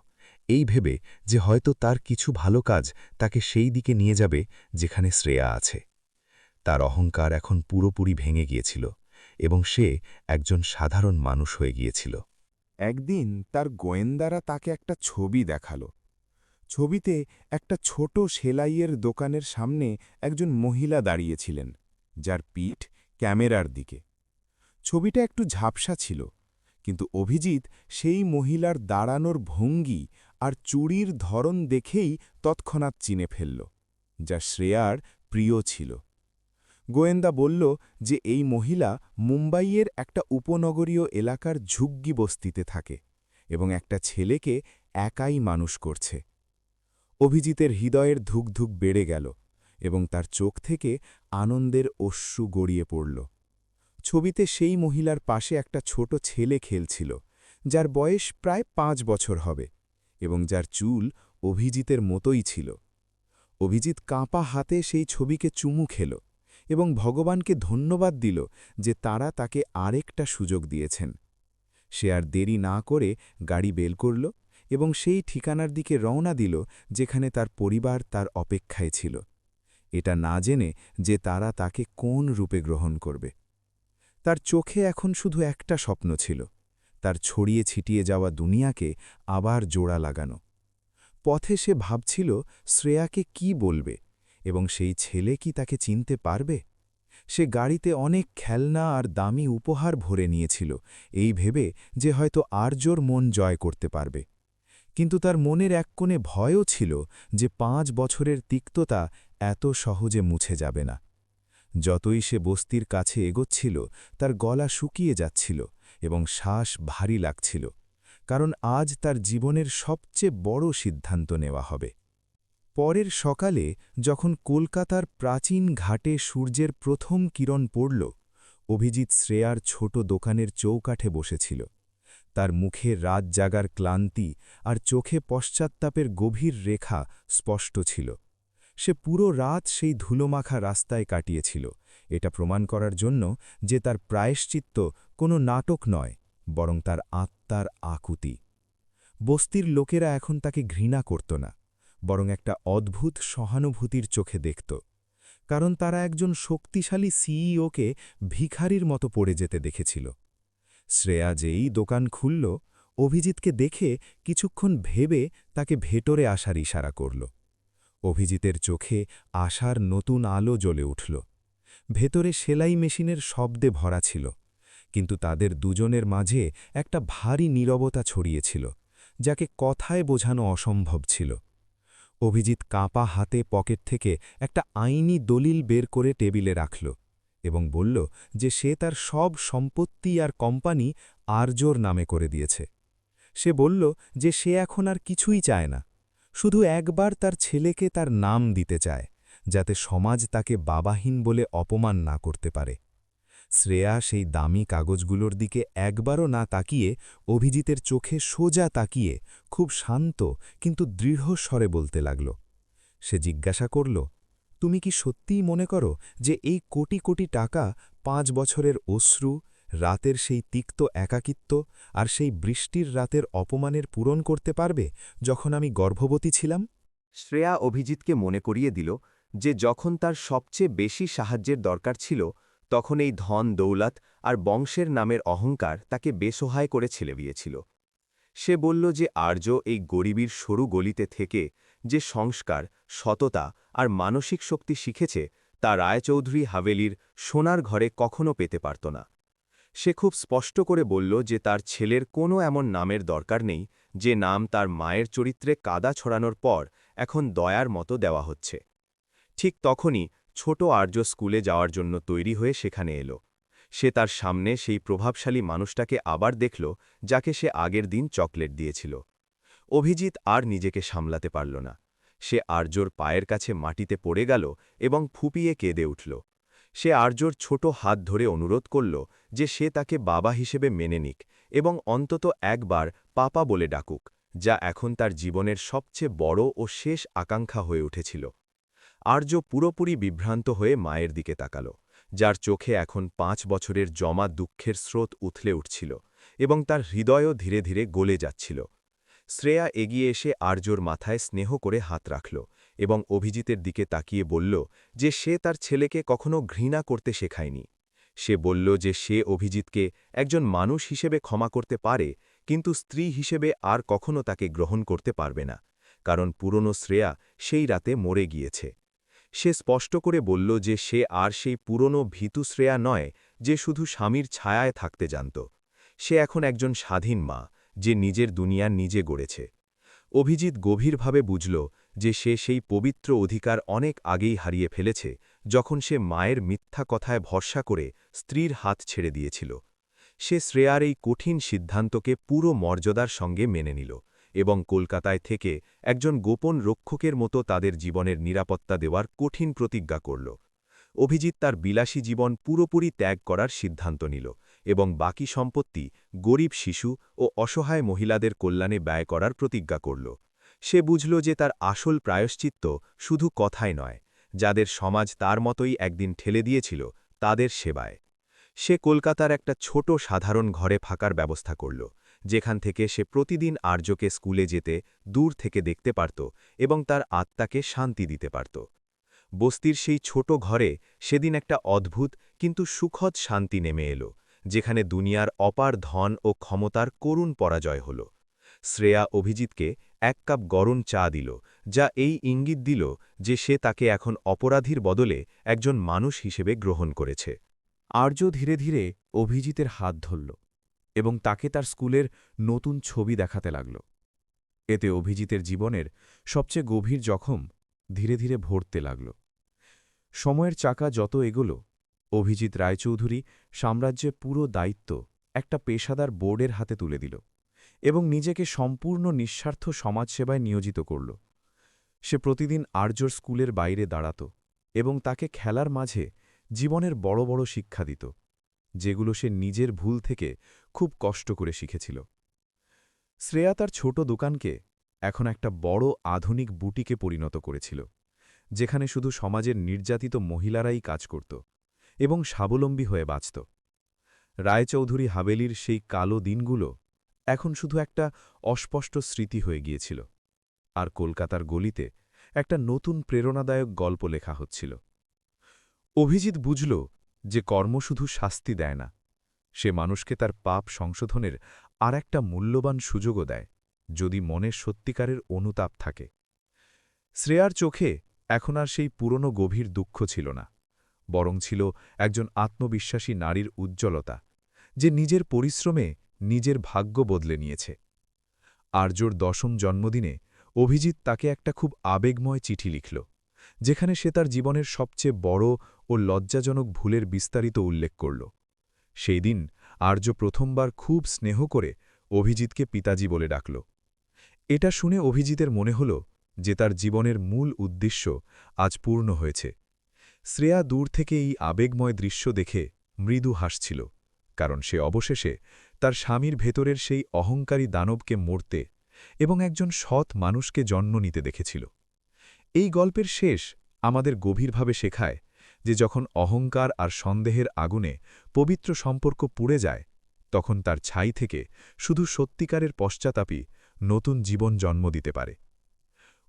এই ভেবে যে হয়তো তার কিছু ভালো কাজ তাকে সেই দিকে নিয়ে যাবে যেখানে শ্রেয়া আছে। তার অহংকার এখন পুরোপুরি ভেঙে গিয়েছিল এবং সে একজন সাধারণ মানুষ হয়ে গিয়েছিল। একদিন তার গোয়েন্দারা তাকে একটা ছবি দেখালো। ছবিতে একটা ছোট সেলাইয়ের দোকানের সামনে একজন মহিলা দাঁড়িয়েছিলেন, যার পিঠ ক্যামেরার দিকে। ছবিটা একটু ঝাপসা ছিল, কিন্তু অভিজিৎ সেই মহিলার দাঁড়ানোর ভঙ্গি আর চুড়ির ধরন দেখেই তৎক্ষণাৎ চিনে ফেলল, যা শ্রেয়ার প্রিয় ছিল। গোয়েন্দা বলল যে এই মহিলা মুম্বাইয়ের একটা উপনগরীয় এলাকার ঝুগ্গি বস্তিতে থাকে এবং একটা ছেলেকে একাই মানুষ করছে। অভিজিতের হৃদয়ের ধুকধুক বেড়ে গেল এবং তার চোখ থেকে আনন্দের অশ্রু গড়িয়ে পড়ল। ছবিতে সেই মহিলার পাশে একটা ছোট ছেলে খেলছিল, যার বয়স প্রায় 5 বছর হবে এবং যার চুল অভিজিতের মতোই ছিল। অভিজিৎ কাঁপা হাতে সেই ছবিকে চুমু খেল এবং ভগবানকে ধন্যবাদ দিল যে তারা তাকে আরেকটা সুযোগ দিয়েছেন। সে আর দেরি না করে গাড়ি বের করল এবং সেই ঠিকানার দিকে রওনা দিল যেখানে তার পরিবার তার অপেক্ষায় ছিল, এটা না জেনে যে তারা তাকে কোন রূপে গ্রহণ করবে। তার চোখে এখন শুধু একটা স্বপ্ন ছিল, তার ছড়িয়ে ছিটিয়ে যাওয়া দুনিয়াকে আবার জোড়া লাগানো। পথে সে ভাবছিল শ্রেয়াকে কি বলবে এবং সেই ছেলে কি তাকে চিনতে পারবে। সে গাড়িতে অনেক খেলনা আর দামি উপহার ভরে নিয়েছিল, এই ভেবে যে হয়তো আর্যর মন জয় করতে পারবে। কিন্তু তার মনের এক কোণে ভয়ও ছিল যে 5 বছরের তিক্ততা এত সহজে মুছে যাবে না। যতই সে বস্তির কাছে এগোচ্ছিল, তার গলা শুকিয়ে যাচ্ছিল এবং শ্বাস ভারী লাগছিল, কারণ আজ তার জীবনের সবচেয়ে বড় সিদ্ধান্ত নেওয়া হবে। পরের সকালে যখন কলকাতার প্রাচীন ঘাটে সূর্যের প্রথম কিরণ পড়ল, অভিজিৎ শ্রেয়ার ছোট দোকানের চৌকাঠে বসেছিল। তার মুখে রাত জাগার ক্লান্তি আর চোখে পশ্চাত্তাপের গভীর রেখা স্পষ্ট ছিল। সে পুরো রাত সেই ধুলোমাখা রাস্তায় কাটিয়েছিল, এটা প্রমাণ করার জন্য যে তার প্রায়শ্চিত্ত কোনো নাটক নয়, বরং তার আত্মার আকুতি। বস্তির লোকেরা এখন তাকে ঘৃণা করত না, বরং একটা অদ্ভুত সহানুভূতির চোখে দেখত, কারণ তারা একজন শক্তিশালী সিইওকে ভিখারির মতো পড়ে যেতে দেখেছিল। শ্রেয়া যেই দোকান খুলল, অভিজিৎকে দেখে কিছুক্ষণ ভেবে তাকে ভেতরে আসার ইশারা করল। অভিজিতের চোখে আশার নতুন আলো জ্বলে উঠল। ভেতরে সেলাই মেশিনের শব্দে ভরা ছিল, কিন্তু তাদের দুজনের মাঝে একটা ভারী নীরবতা ছড়িয়েছিল, যাকে কথায় বোঝানো অসম্ভব ছিল। অভিজিৎ কাঁপা হাতে পকেট থেকে একটা আইনি দলিল বের করে টেবিলে রাখল এবং বলল যে সে তার সব সম্পত্তি আর কোম্পানি আর্যর নামে করে দিয়েছে। সে বলল যে সে এখন আর কিছুই চায় না, শুধু একবার তার ছেলেকে তার নাম দিতে চায়, যাতে সমাজ তাকে বাবাহীন বলে অপমান না করতে পারে। শ্রেয়া সেই দামি কাগজগুলোর দিকে একবারও না তাকিয়ে অভিজিতের চোখে সোজা তাকিয়ে খুব শান্ত কিন্তু দৃঢ় স্বরে বলতে লাগল। সে জিজ্ঞাসা করল, তুমি কি সত্যিই মনে করো যে এই কোটি কোটি টাকা 5 বছরের অশ্রু, রাতের সেই তিক্ত একাকিত্ব আর সেই বৃষ্টির রাতের অপমানের পূরণ করতে পারবে যখন আমি গর্ভবতী ছিলাম? শ্রেয়া অভিজিৎকে মনে করিয়ে দিল যে যখন তার সবচেয়ে বেশি সাহায্যের দরকার ছিল, তখন এই ধন দৌলত আর বংশের নামের অহংকার তাকে বেসহায় করে ছেলে দিয়েছিল। সে বলল যে আর্য এই গরিবীর সরু গলিতে থেকে যে সংস্কার, সততা আর মানসিক শক্তি শিখেছে তা রায়চৌধুরী হাভেলির সোনার ঘরে কখনো পেতে পারত না। সে খুব স্পষ্ট করে বলল যে তার ছেলের কোনো এমন নামের দরকার নেই যে নাম তার মায়ের চরিত্রে কাদা ছড়ানোর পর এখন দয়ার মতো দেওয়া হচ্ছে। ঠিক তখনই ছোট আর্য স্কুলে যাওয়ার জন্য তৈরি হয়ে সেখানে এলো। সে তার সামনে সেই প্রভাবশালী মানুষটাকে আবার দেখল যাকে সে আগের দিন চকলেট দিয়েছিল। অভিজিৎ আর নিজেকে সামলাতে পারল না। সে আর্যর পায়ের কাছে মাটিতে পড়ে গেল এবং ফুপিয়ে কেঁদে উঠল। সে আর্যর ছোট হাত ধরে অনুরোধ করল যে সে তাকে বাবা হিসেবে মেনে নিক এবং অন্তত একবার পাপা বলে ডাকুক, যা এখন তার জীবনের সবচেয়ে বড় ও শেষ আকাঙ্ক্ষা হয়ে উঠেছিল। আর্য পুরোপুরি বিভ্রান্ত হয়ে মায়ের দিকে তাকাল, যার চোখে এখন 5 বছরের জমা দুঃখের স্রোত উথলে উঠছিল এবং তার হৃদয়ও ধীরে ধীরে গলে যাচ্ছিল। শ্রেয়া এগিয়ে এসে আর্যর মাথায় স্নেহ করে হাত রাখল এবং অভিজিতের দিকে তাকিয়ে বলল যে সে তার ছেলেকে কখনো ঘৃণা করতে শেখায়নি। সে বলল যে সে অভিজিৎকে একজন মানুষ হিসেবে ক্ষমা করতে পারে, কিন্তু স্ত্রী হিসেবে আর কখনো তাকে গ্রহণ করতে পারবে না, কারণ পুরনো শ্রেয়া সেই রাতে মরে গিয়েছে। সে স্পষ্ট করে বলল যে সে আর সেই পুরনো ভীতু শ্রেয়া নয় যে শুধু স্বামীর ছায়ায় থাকতে জানত। সে এখন একজন স্বাধীন মা, যে নিজের দুনিয়া নিজে গড়েছে। অভিজিৎ গভীরভাবে বুঝল যে সে সেই পবিত্র অধিকার অনেক আগেই হারিয়ে ফেলেছে যখন সে মায়ের মিথ্যা কথায় ভরসা করে স্ত্রীর হাত ছেড়ে দিয়েছিল। সে শ্রেয়ার এই কঠিন সিদ্ধান্তকে পুরো মর্যাদার সঙ্গে মেনে নিল এবং কলকাতায় থেকে একজন গোপন রক্ষকের মতো তাদের জীবনের নিরাপত্তা দেওয়ার কঠিন প্রতিজ্ঞা করল। অভিজিৎ তার বিলাসী জীবন পুরোপুরি ত্যাগ করার সিদ্ধান্ত নিল এবং বাকি সম্পত্তি গরিব শিশু ও অসহায় মহিলাদের কল্যাণে ব্যয় করার প্রতিজ্ঞা করল। সে বুঝল যে তার আসল প্রায়শ্চিত্ত শুধু কথায় নয়, যাদের সমাজ তার মতোই একদিন ঠেলে দিয়েছিল তাদের সেবায়। সে কলকাতার একটা ছোট সাধারণ ঘরে থাকার ব্যবস্থা করল, যেখান থেকে সে প্রতিদিন আর্যকে স্কুলে যেতে দূর থেকে দেখতে পারত এবং তার আত্মাকে শান্তি দিতে পারত। বস্তির সেই ছোট ঘরে সেদিন একটা অদ্ভুত কিন্তু সুখদ শান্তি নেমে এলো, যেখানে দুনিয়ার অপার ধন ও ক্ষমতার করুণ পরাজয় হল। শ্রেয়া অভিজিৎকে 1 কাপ গরম চা দিল, যা এই ইঙ্গিত দিল যে সে তাকে এখন অপরাধীর বদলে একজন মানুষ হিসেবে গ্রহণ করেছে। আর্য ধীরে ধীরে অভিজিতের হাত ধরল এবং তাকে তার স্কুলের নতুন ছবি দেখাতে লাগল। এতে অভিজিতের জীবনের সবচেয়ে গভীর জখম ধীরে ধীরে ভরতে লাগল। সময়ের চাকা যত এগোল, অভিজিৎ রায়চৌধুরী সাম্রাজ্যে পুরো দায়িত্ব একটা পেশাদার বোর্ডের হাতে তুলে দিল এবং নিজেকে সম্পূর্ণ নিঃস্বার্থ সমাজসেবায় নিয়োজিত করল। সে প্রতিদিন আর্যর স্কুলের বাইরে দাঁড়াত এবং তাকে খেলার মাঝে জীবনের বড় বড় শিক্ষা দিত, যেগুলো সে নিজের ভুল থেকে খুব কষ্ট করে শিখেছিল। শ্রেয়া তার ছোট দোকানকে এখন একটা বড় আধুনিক বুটিকে পরিণত করেছিল, যেখানে শুধু সমাজের নির্যাতিত মহিলারাই কাজ করত এবং স্বাবলম্বী হয়ে বাঁচত। রায়চৌধুরী হাভেলির সেই কালো দিনগুলো এখন শুধু একটা অস্পষ্ট স্মৃতি হয়ে গিয়েছিল, আর কলকাতার গলিতে একটা নতুন প্রেরণাদায়ক গল্প লেখা হচ্ছিল। অভিজিৎ বুঝল যে কর্ম শুধু শাস্তি দেয় না, সে মানুষকে তার পাপ সংশোধনের আর একটা মূল্যবান সুযোগও দেয়, যদি মনের সত্যিকারের অনুতাপ থাকে। শ্রেয়ার চোখে এখন আর সেই পুরনো গভীর দুঃখ ছিল না, বরং ছিল একজন আত্মবিশ্বাসী নারীর উজ্জ্বলতা, যে নিজের পরিশ্রমে নিজের ভাগ্য বদলে নিয়েছে। আর্যর 10ম জন্মদিনে অভিজিৎ তাকে একটা খুব আবেগময় চিঠি লিখল, যেখানে সে তার জীবনের সবচেয়ে বড় ও লজ্জাজনক ভুলের বিস্তারিত উল্লেখ করল। সেই দিন আর্য প্রথমবার খুব স্নেহ করে অভিজিৎকে পিতাজি বলে ডাকল। এটা শুনে অভিজিতের মনে হল যে তার জীবনের মূল উদ্দেশ্য আজ পূর্ণ হয়েছে। শ্রেয়া দূর থেকে এই আবেগময় দৃশ্য দেখে মৃদু হাসছিল, কারণ সে অবশেষে তার স্বামীর ভেতরের সেই অহংকারী দানবকে মরতে এবং একজন সৎ মানুষকে জন্ম নিতে দেখেছিল। এই গল্পের শেষ আমাদের গভীরভাবে শেখায় যে যখন অহংকার আর সন্দেহের আগুনে পবিত্র সম্পর্ক পুড়ে যায়, তখন তার ছাই থেকে শুধু সত্যিকারের পশ্চাতাপই নতুন জীবন জন্ম দিতে পারে।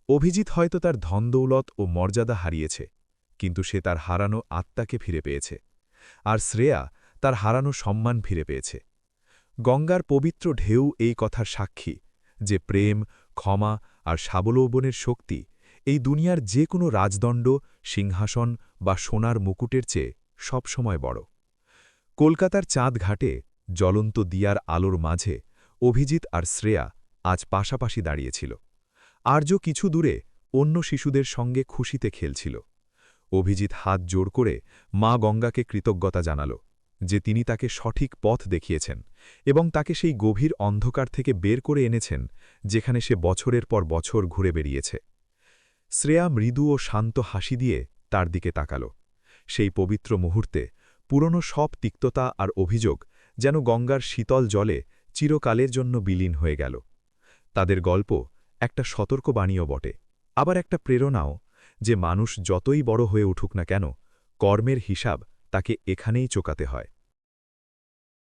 অভিজিৎ হয়তো তার ধনদৌলত ও মর্যাদা হারিয়েছে, কিন্তু সে তার হারানো আত্মাকে ফিরে পেয়েছে, আর শ্রেয়া তার হারানো সম্মান ফিরে পেয়েছে। গঙ্গার পবিত্র ঢেউ এই কথার সাক্ষী যে প্রেম, ক্ষমা আর স্বাবলম্বনের শক্তি এই দুনিয়ার যে কোনো রাজদণ্ড, সিংহাসন বা সোনার মুকুটের চেয়ে সবসময় বড়। কলকাতার চাঁদ ঘাটে জ্বলন্ত দিয়ার আলোর মাঝে অভিজিৎ আর শ্রেয়া আজ পাশাপাশি দাঁড়িয়েছিল। আর্য কিছু দূরে অন্য শিশুদের সঙ্গে খুশিতে খেলছিল। অভিজিৎ হাত জোড় করে মা গঙ্গাকে কৃতজ্ঞতা জানাল যে তিনি তাকে সঠিক পথ দেখিয়েছেন এবং তাকে সেই গভীর অন্ধকার থেকে বের করে এনেছেন যেখানে সে বছরের পর বছর ঘুরে বেরিয়েছে। শ্রেয়া মৃদু ও শান্ত হাসি দিয়ে তার দিকে তাকাল। সেই পবিত্র মুহূর্তে পুরনো সব তিক্ততা আর অভিযোগ যেন গঙ্গার শীতল জলে চিরকালের জন্য বিলীন হয়ে গেল। তাদের গল্প একটা সতর্কবাণীও বটে, আবার একটা প্রেরণাও যে মানুষ যতই বড় হয়ে উঠুক না কেন, কর্মের হিসাব তাকে এখানেই চোকাতে হয়।